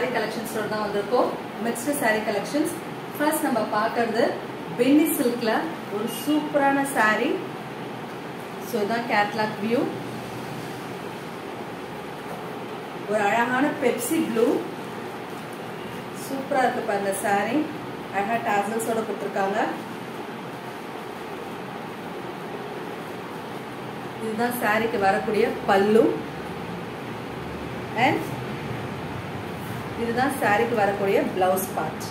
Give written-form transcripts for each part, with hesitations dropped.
saree collections தான் வந்திருக்கோம். mixed saree collections. First நம்ம பார்க்கிறது பென்னி சில்க்ல ஒரு சூப்பரான saree. So இதான் catalog view. ஒரு அழகான பெப்சி ப்ளூ சூப்பரா இருக்கு பாருங்க saree. அழகா tassels ஓட கொடுத்திருக்காங்க. இதுதான் சாரிக்கு வரக்கூடிய பல்லு and இதுதான் சாரிக்கு வரக்கூடிய blouse part.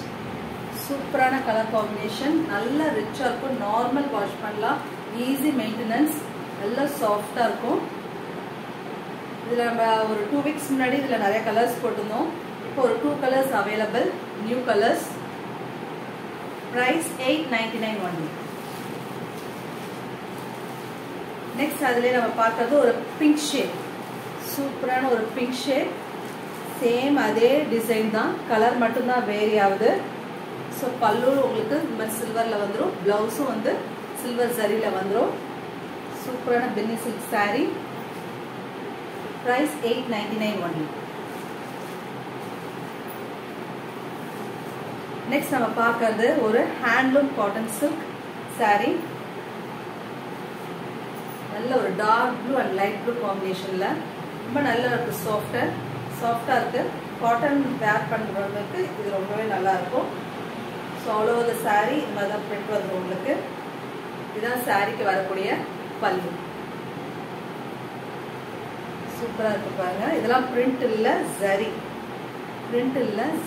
சூப்பரான கலர் காம்பினேஷன், நல்ல ரிச்சா இருக்கும், நார்மல் வாஷ் பண்ணலாம், ஈஸி மெயின்டெனன்ஸ், நல்ல சாஃப்டா இருக்கும். இதுல நம்ம ஒரு 2 weeks முன்னாடி இதுல நிறைய கலர்ஸ் போட்டிருந்தோம். இப்போ ஒரு 2 colours available, new colours. Price 899 only. Next அதுல நம்ம பார்க்கிறது ஒரு பிங்க் ஷேட், சூப்பரான ஒரு பிங்க் ஷேட். சேம் அதே டிசைன் தான், கலர் மட்டும்தான் வேரி ஆகுது. ஸோ பல்லு உங்களுக்கு சில்வர்ல வந்துடும், பிளவுஸும் வந்து சில்வர் ஜரியில வந்துடும். சூப்பரான பென்னி silk sari. Price 899 only. Next நம்ம பார்க்கிறது ஒரு ஹேண்ட்லூம் காட்டன் சில்க் சாரி. நல்ல ஒரு dark blue and light blue காம்பினேஷன்ல ரொம்ப நல்லா இருக்கு, சாஃப்டா இருக்கு. காட்டன் வேர் பண்றவங்களுக்கு இது ரொம்பவே நல்லா இருக்கும். So all over the sorry இந்த மாதிரி தான் பிரிண்ட் வந்துடும் உங்களுக்கு. இதுதான் சாரிக்கு வரக்கூடிய பல்லு. சூப்பரா இருக்கு பாருங்க. இதெல்லாம் பிரிண்ட் இல்ல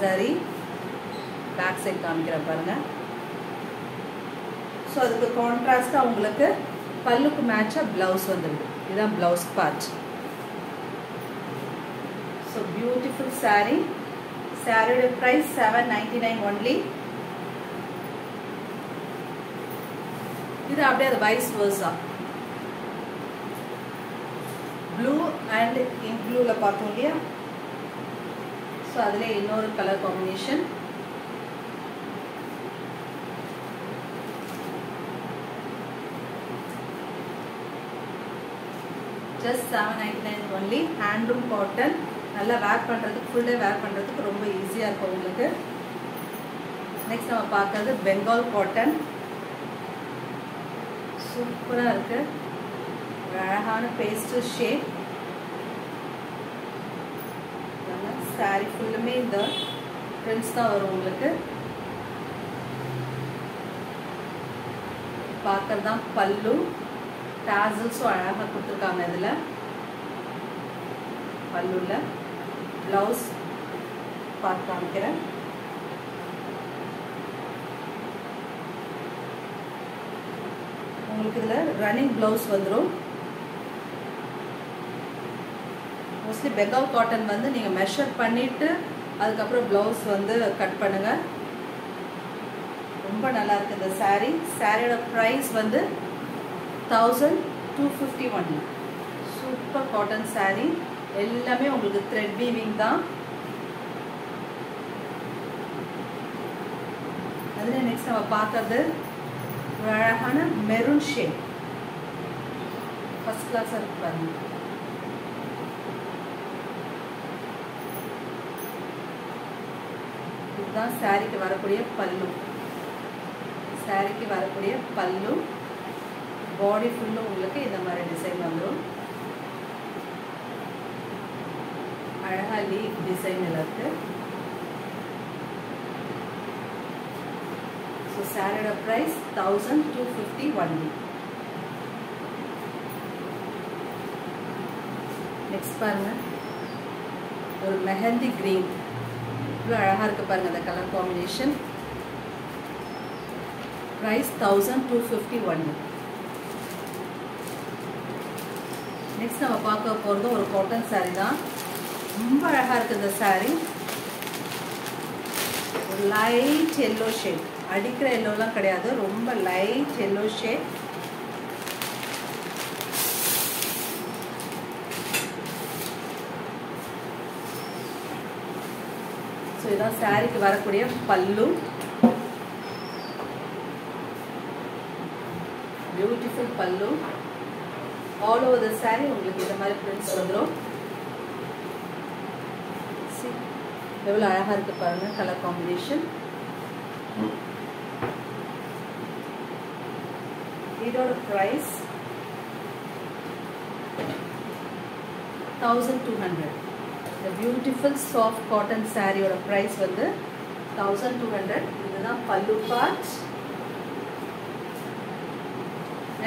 ஜரி. பேக் சைட் காமிக்கிறேன் பாருங்க. ஸோ அதுக்கு கான்ட்ராஸ்டா உங்களுக்கு பல்லுக்கு மேட்சா பிளவுஸ் வந்துடுது. இதுதான் blouse part. So beautiful sari. சாரியோட பிரைஸ் 799 only. இது அப்படியே அது vice versa blue and ink ப்ளூல பார்த்தோம் இல்லையா. ஸோ அதுல இன்னொரு colour combination. just 799 only. Handloom cotton, நல்லா வேர் பண்றதுக்கு, ஃபுல் டே வேர் பண்றதுக்கு ரொம்ப ஈஸியா இருக்கும் உங்களுக்கு. நெக்ஸ்ட் நம்ம பார்க்கிறது பெங்கால் காட்டன். சூப்பரா இருக்கு, அழகான பேஸ்டல் ஷேட். சாரி ஃபுல்லுமே இந்த பிரிண்ட்ஸ் தான் வரும் உங்களுக்கு. பார்க்கறது தான் பல்லு. டாசல்ஸும் அழகாக கொடுத்துருக்காங்க. இதில் பல்லுல பிளவுஸ் பார்த்து காமிக்கிறேன். உங்களுக்கு இதில் ரன்னிங் பிளவுஸ் வந்துடும். மோஸ்ட்லி பெங்கால் காட்டன் வந்து நீங்கள் மெஷர் பண்ணிட்டு அதுக்கப்புறம் பிளவுஸ் வந்து கட் பண்ணுங்க. ரொம்ப நல்லா இருக்கு இந்த சாரி. சாரியோட ப்ரைஸ் வந்து 1250 only. Super cotton sorry. எல்லாமே உங்களுக்கு த்ரெட் வீவிங் தான். அதுல நெக்ஸ்ட் நம்ம பார்க்கிறது ஒரு அழகான மெரூன் ஷேட். ஃபர்ஸ்ட் கிளாஸா இருக்கு பாருங்க. இதுதான் சாரிக்கு வரக்கூடிய பல்லு. சாரிக்கு வரக்கூடிய பல்லு. பாடி ஃபுல்லும் உங்களுக்கு இந்த மாதிரி டிசைன் வந்துடும். அழகா லீஃப் டிசைன் இருக்கு. ஸோ சாரியோட பிரைஸ் 1250 only. நெக்ஸ்ட் பாருங்க ஒரு மெஹந்தி கிரீன். இவ்வளோ அழகா இருக்கு பாருங்க அந்த colour combination. Price 1250 only. Next நம்ம பார்க்க போகிறது ஒரு காட்டன் சாரி தான். ரொம்ப அழகா இருக்கு இந்த சாரி. ஒரு லைட் எல்லோ ஷேட், அடிக்கிற எல்லோலாம் கிடையாது, ரொம்ப லைட் எல்லோ ஷேட். ஸோ இதான் சாரிக்கு வரக்கூடிய பல்லு. பியூட்டிஃபுல் பல்லு. ஆல் ஓவர் த சாரி உங்களுக்கு இந்த மாதிரி பிரிண்ட்ஸ் வந்துடும். எவ்வளோ அழகாக இருக்குது பாருங்கள் கலர் காம்பினேஷன். இதோட ப்ரைஸ் 1200. இந்த பியூட்டிஃபுல் சாஃப்ட் காட்டன் சாரியோட ப்ரைஸ் வந்து 1200. இதுதான் பல்லு பார்ட்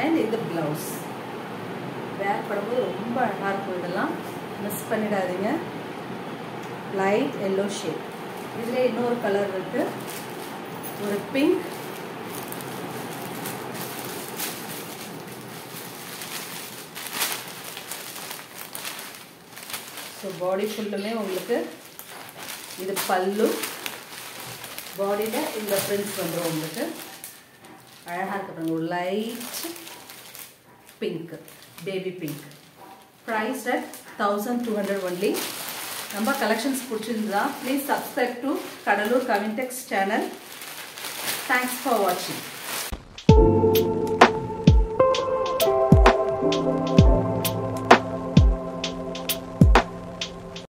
அண்ட் இந்த ப்ளவுஸ். வேர் பண்ணும்போது ரொம்ப அழகாக இருக்கும். இதெல்லாம் மிஸ் பண்ணிடாதீங்க. Light yellow shade. இதில் இன்னொரு கலர் இருக்கு, ஒரு பிங்க், ஸோ பாடி ஃபுல்லுமே உங்களுக்கு இது பல்லு, பாடியில் இந்த பிரிண்ட்ஸ் வந்துடும் உங்களுக்கு. அழகாக இருக்கு. ஒரு light pink, baby pink. Price at 1200 only. நம்ம கலெக்ஷன்ஸ் பிடிச்சிருந்தா please subscribe to Cuddalore Kavintex channel. Thanks for வாட்சிங்.